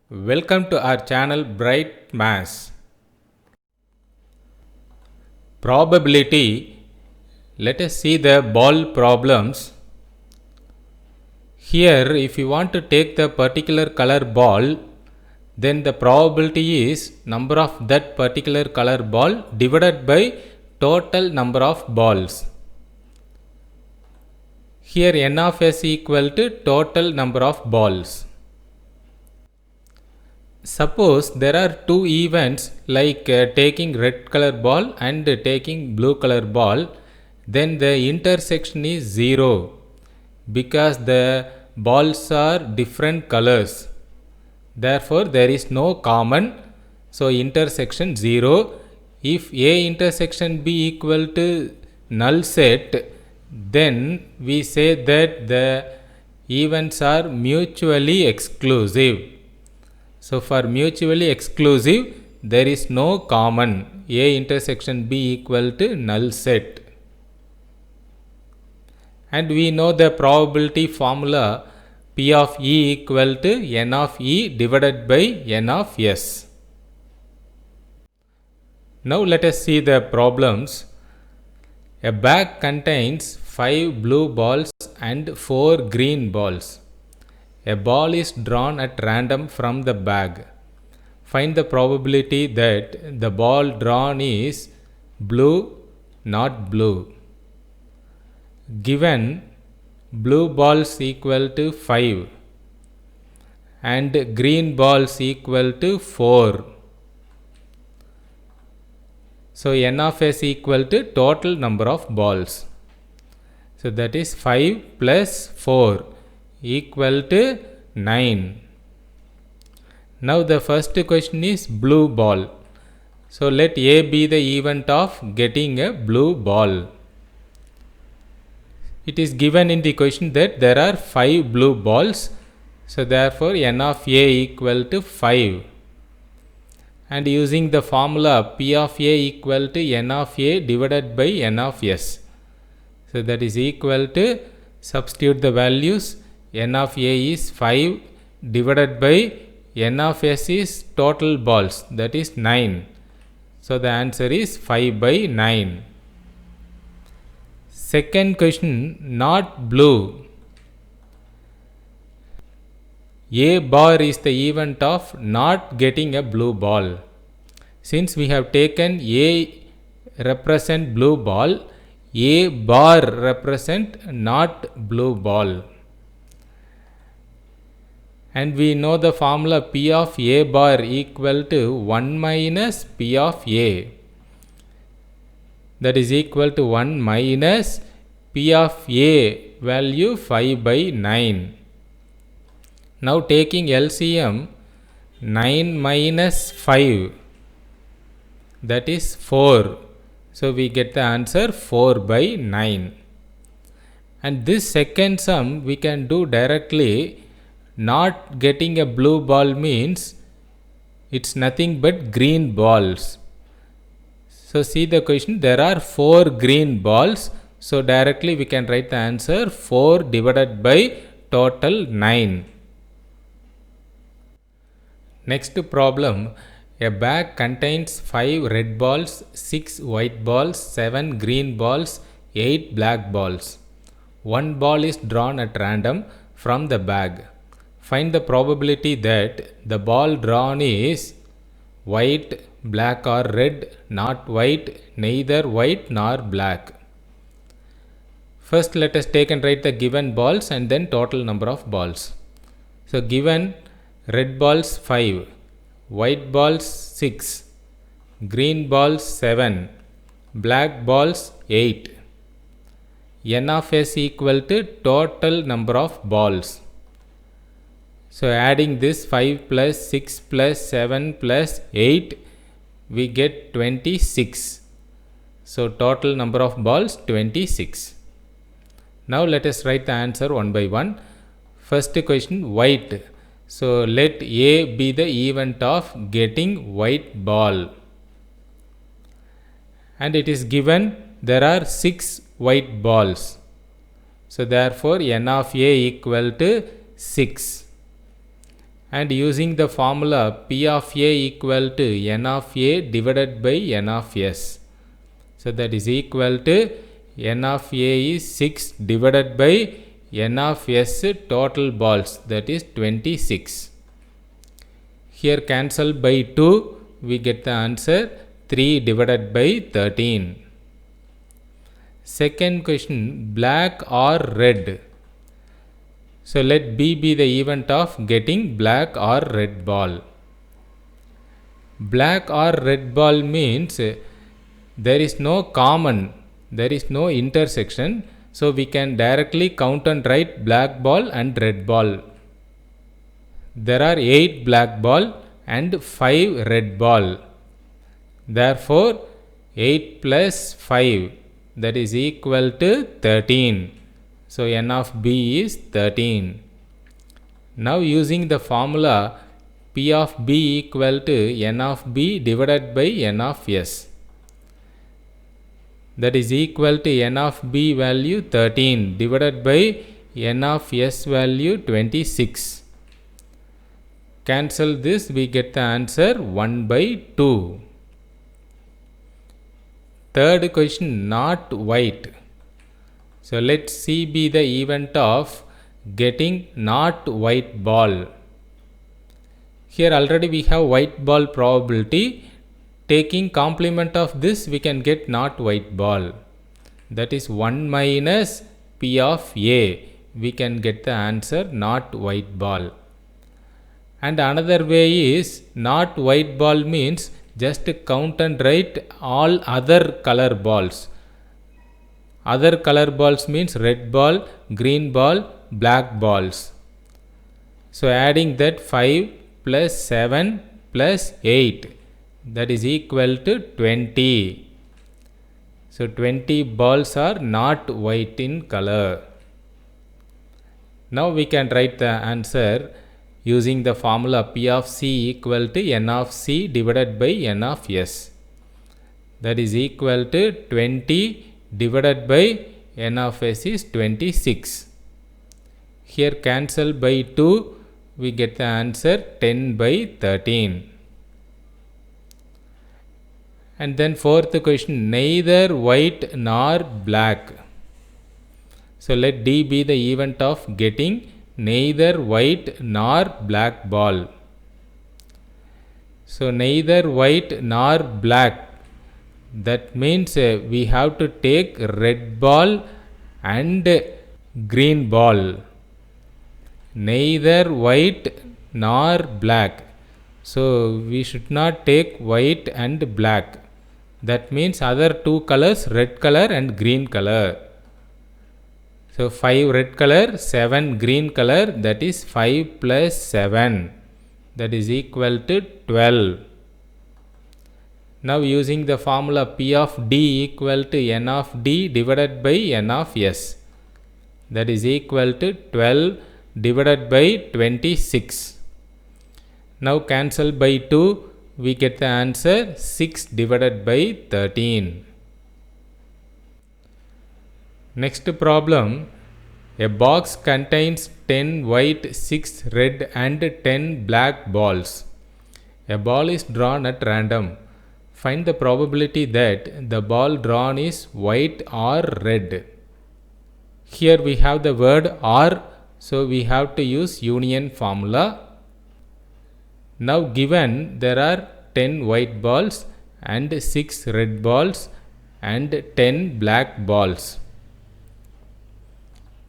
Welcome to our channel Bright Maths. Probability. Let us see the ball problems. Here, if you want to take the particular color ball, then the probability is number of that particular color ball divided by total number of balls. Here n of s equal to total number of balls. Suppose there are two events like taking red color ball and taking blue color ball, then the intersection is 0 because the balls are different colors. Therefore, there is no common, so intersection 0. If A intersection B equal to null set, then we say that the events are mutually exclusive. So, for mutually exclusive, there is no common. A intersection B equal to null set. And we know the probability formula P of E equal to N of E divided by N of S. Now, let us see the problems. A bag contains 5 blue balls and 4 green balls. A ball is drawn at random from the bag. Find the probability that the ball drawn is blue, not blue. Given blue balls equal to 5 and green balls equal to 4. So, n of s equal to total number of balls. So, that is 5 plus 4 equal to 9. Now, the first question is blue ball. So, let A be the event of getting a blue ball. It is given in the question that there are 5 blue balls. So, therefore, n of A equal to 5. And using the formula P of A equal to n of A divided by n of S. So, that is equal to, substitute the values, n of A is 5 divided by n of S is total balls, that is 9. So, the answer is 5 by 9. Second question, not blue. A bar is the event of not getting a blue ball. Since we have taken A represent blue ball, A bar represent not blue ball. And we know the formula P of A bar equal to 1 minus P of A. That is equal to 1 minus P of A value 5 by 9. Now taking LCM, 9 minus 5, that is 4. So we get the answer 4 by 9. And this second sum we can do directly. Not getting a blue ball means it's nothing but green balls. So see the question, there are 4 green balls. So directly we can write the answer 4 divided by total 9. Next problem, a bag contains 5 red balls, 6 white balls, 7 green balls, 8 black balls. One ball is drawn at random from the bag. Find the probability that the ball drawn is white, black or red, not white, neither white nor black. First, let us take and write the given balls and then total number of balls. So, given red balls 5, white balls 6, green balls 7, black balls 8. N of s equal to total number of balls. So, adding this 5 plus 6 plus 7 plus 8, we get 26. So, total number of balls 26. Now, let us write the answer one by one. First question, white. So, let A be the event of getting white ball. And it is given there are 6 white balls. So, therefore, n of A equal to 6. and using the formula P of A equal to N of A divided by N of S. So that is equal to N of A is 6 divided by N of S total balls, that is 26. Here cancel by 2, we get the answer 3 divided by 13. Second question, black or red. So let B be the event of getting black or red ball. Black or red ball means there is no common, there is no intersection, so we can directly count and write black ball and red ball. There are 8 black ball and 5 red ball. Therefore 8 plus 5, that is equal to 13. So N of B is 13. Now using the formula P of B equal to N of B divided by N of S. That is equal to N of B value 13 divided by N of S value 26. Cancel this, we get the answer 1 by 2. Third question, not white. So let C be the event of getting not white ball. Here already we have white ball probability. Taking complement of this, we can get not white ball. That is 1 minus P of A. We can get the answer not white ball. And another way is not white ball means just count and write all other color balls. Other color balls means red ball, green ball, black balls. So adding that 5 plus 7 plus 8, that is equal to 20. So 20 balls are not white in color. Now we can write the answer using the formula P of C equal to N of C divided by N of S. That is equal to 20 divided by N of S is 26. Here cancel by 2, we get the answer 10 by 13. And then fourth question, neither white nor black. So let D be the event of getting neither white nor black ball. So neither white nor black, that means we have to take red ball and green ball. Neither white nor black, so we should not take white and black. That means other two colors, red color and green color. So 5 red color, 7 green color, that is 5 plus 7, that is equal to 12. Now using the formula P of D equal to N of D divided by N of S. That is equal to 12 divided by 26. Now cancel by 2, we get the answer 6 divided by 13. Next problem, a box contains 10 white, 6 red and 10 black balls. A ball is drawn at random. Find the probability that the ball drawn is white or red. Here we have the word or, so we have to use union formula. Now given there are 10 white balls and 6 red balls and 10 black balls.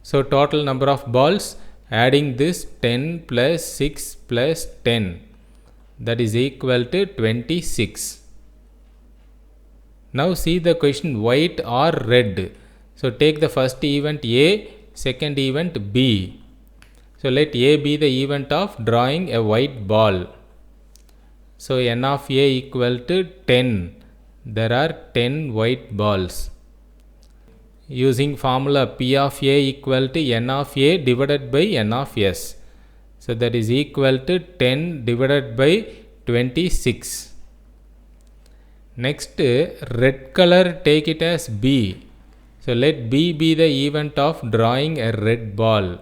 So total number of balls, adding this 10 plus 6 plus 10, that is equal to 26. Now see the question, white or red. So take the first event A, second event B. So let A be the event of drawing a white ball. So N of A equal to 10. There are 10 white balls. Using formula P of A equal to N of A divided by N of S. So that is equal to 10 divided by 26. Next, red color, take it as B. So let B be the event of drawing a red ball.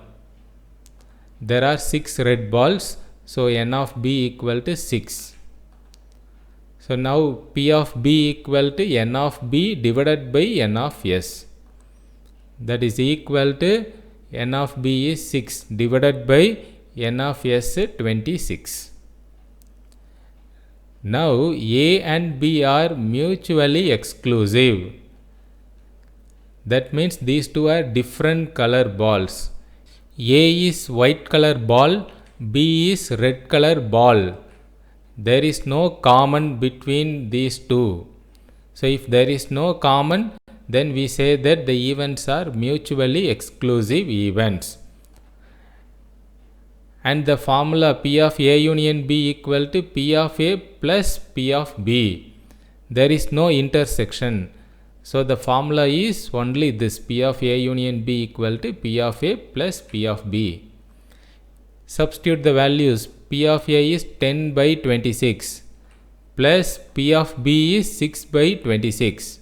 There are 6 red balls. So n of b equal to 6. So now p of b equal to n of b divided by n of s. That is equal to n of b is 6 divided by n of s 26. Now a and b are mutually exclusive. That means these two are different color balls. A is white color ball, B is red color ball. There is no common between these two. So if there is no common, then we say that the events are mutually exclusive events. And the formula P of A union B equal to P of A plus P of B. There is no intersection. So the formula is only this P of A union B equal to P of A plus P of B. Substitute the values. P of A is 10 by 26 plus P of B is 6 by 26.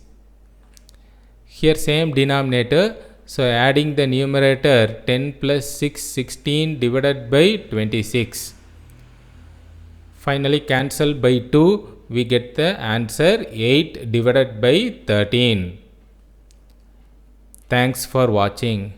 Here same denominator. So adding the numerator 10 plus 6 16 divided by 26. Finally cancel by 2. We get the answer 8 divided by 13. Thanks for watching.